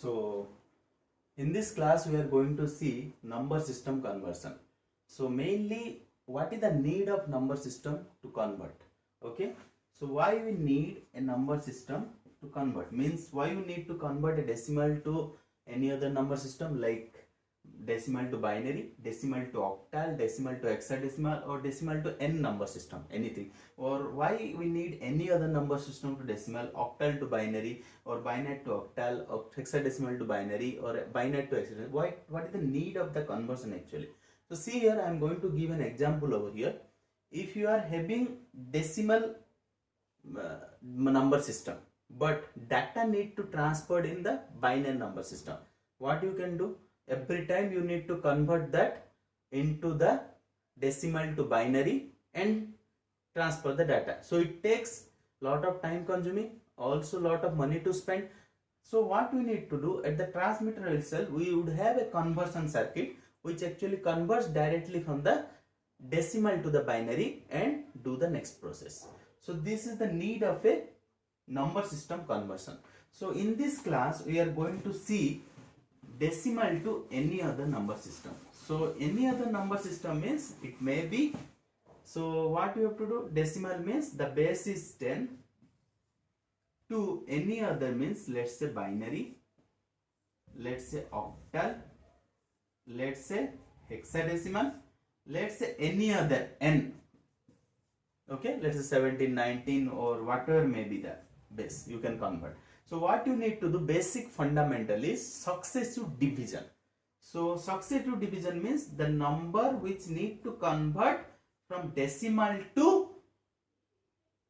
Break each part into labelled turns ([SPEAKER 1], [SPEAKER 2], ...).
[SPEAKER 1] So in this class we are going to see number system conversion. So mainly what is the need of number system to convert? Okay, so why we need a number system to convert means why you need to convert a decimal to any other number system like decimal to binary, decimal to octal, decimal to hexadecimal, or decimal to n number system, anything. Or why we need any other number system to decimal, octal to binary, or binary to octal, or hexadecimal to binary, or binary to hexadecimal. What is the need of the conversion actually? So see here, I am going to give an example over here. If you are having decimal number system, but data need to transferred in the binary number system, what you can do? Every time you need to convert that into the decimal to binary and transfer the data. So it takes lot of time consuming, also lot of money to spend. So what we need to do at the transmitter itself, we would have a conversion circuit which actually converts directly from the decimal to the binary and do the next process. So this is the need of a number system conversion. So in this class we are going to see decimal to any other number system. So any other number system means it may be, so what you have to do, decimal means the base is 10, to any other means let's say binary, let's say octal, let's say hexadecimal, let's say any other n, okay, let's say 17, 19 or whatever may be the base you can convert. So what you need to do, basic fundamental is successive division. So successive division means the number which need to convert from decimal to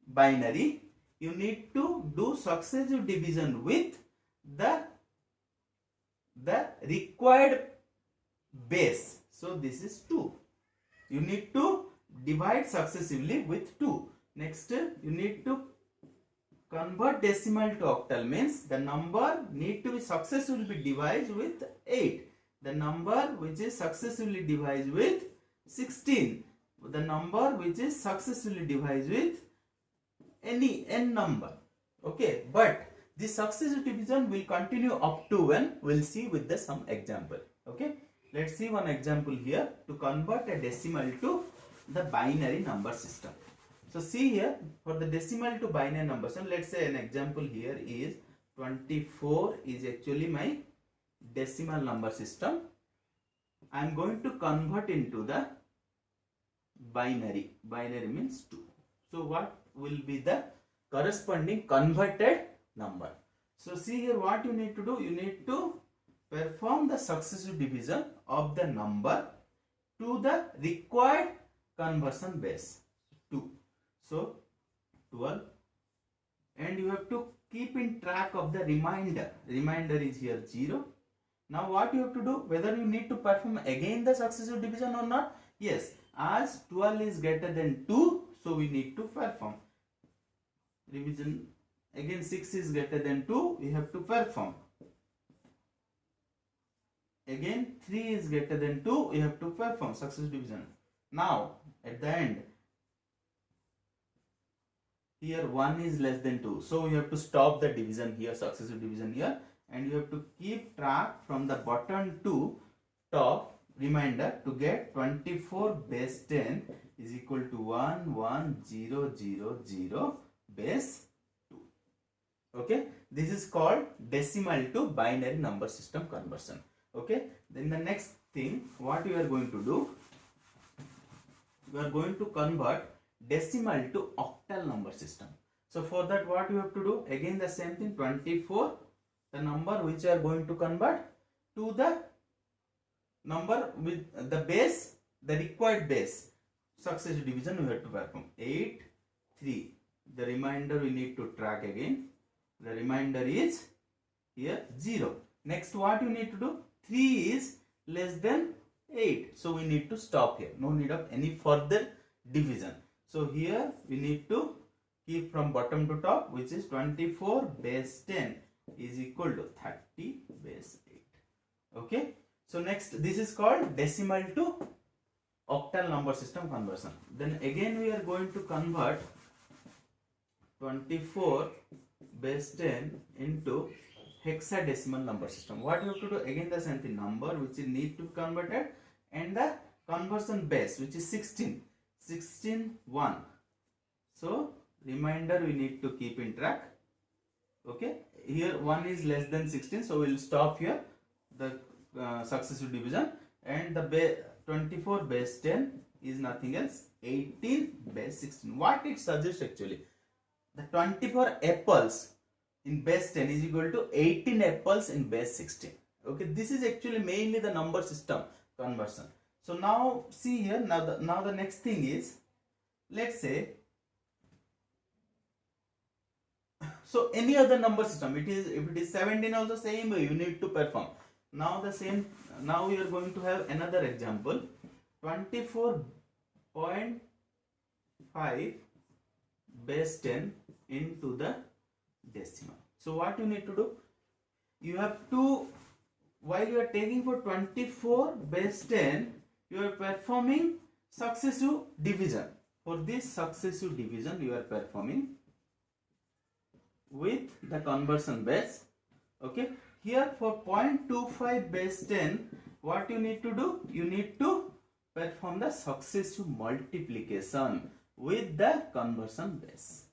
[SPEAKER 1] binary, you need to do successive division with the required base. So this is 2. You need to divide successively with 2. Next you need to convert decimal to octal means the number need to be successively divided with 8. The number which is successively divided with 16. The number which is successively divided with any n number. Okay, but this successive division will continue up to when we'll see with the some example. Okay, let's see one example here to convert a decimal to the binary number system. So see here, for the decimal to binary number system, let's say an example here is 24 is actually my decimal number system. I am going to convert into the binary. Binary means 2. So what will be the corresponding converted number? So see here, what you need to do, you need to perform the successive division of the number to the required conversion base 2. So 12, and you have to keep in track of the remainder. Remainder is here 0. Now what you have to do, whether you need to perform again the successive division or not? Yes, as 12 is greater than 2, so we need to perform division. Again 6 is greater than 2, we have to perform. Again 3 is greater than 2, we have to perform successive division. Now at the end, here 1 is less than 2, so you have to stop the division here, successive division here, and you have to keep track from the bottom to top remainder to get 24 base 10 is equal to 1 1 0 0 0 base 2. Okay, this is called decimal to binary number system conversion. Okay, then the next thing what you are going to do, you are going to convert decimal to octal number system. So for that what you have to do, again the same thing, 24, the number which you are going to convert to the number with the base, the required base, successive division we have to perform. 8 3, the remainder we need to track again, the remainder is here 0. Next what you need to do, 3 is less than 8, so we need to stop here, no need of any further division. So here we need to keep from bottom to top, which is 24 base 10 is equal to 30 base 8. Okay, so next this is called decimal to octal number system conversion. Then again we are going to convert 24 base 10 into hexadecimal number system. What you have to do? Again the same thing, number which is need to be converted and the conversion base which is 16 1. So reminder we need to keep in track. Okay, here 1 is less than 16, so we will stop here the successive division, and the 24 base 10 is nothing else 18 base 16. What it suggests actually, the 24 apples in base 10 is equal to 18 apples in base 16. Okay, this is actually mainly the number system conversion. So now see here, now the next thing is, let's say, so any other number system, it is, if it is 17 also same way you need to perform. Now the same, now we are going to have another example, 24.5 base 10 into the decimal. So what you need to do, you have to, while you are taking for 24 base 10, you are performing successive division. For this successive division you are performing with the conversion base. Okay, here for 0.25 base 10, what you need to do, you need to perform the successive multiplication with the conversion base.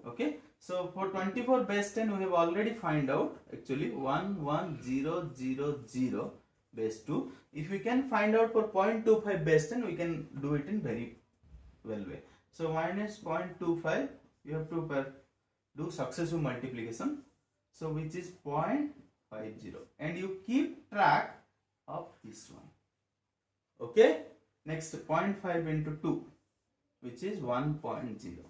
[SPEAKER 1] Okay, so for 24 base 10 we have already find out actually 11000 base 2. If we can find out for 0.25 base 10, we can do it in very well way. So minus 0.25, you have to do successive multiplication, so which is 0.50, and you keep track of this one. Okay, next 0.5 into 2, which is 1.0.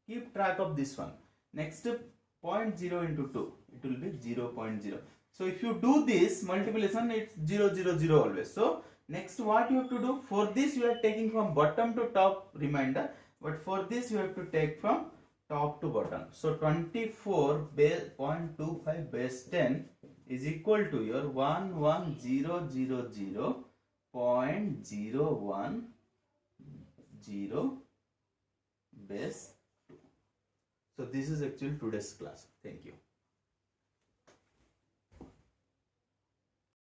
[SPEAKER 1] Keep track of this one. Next 0.0 into 2, it will be 0.0. So if you do this multiplication, it's 0 0 0 always. So next what you have to do, for this you are taking from bottom to top remainder, but for this you have to take from top to bottom. So 24 base 0.25 base 10 is equal to your 11000.010 base 2. So this is actually today's class. Thank you.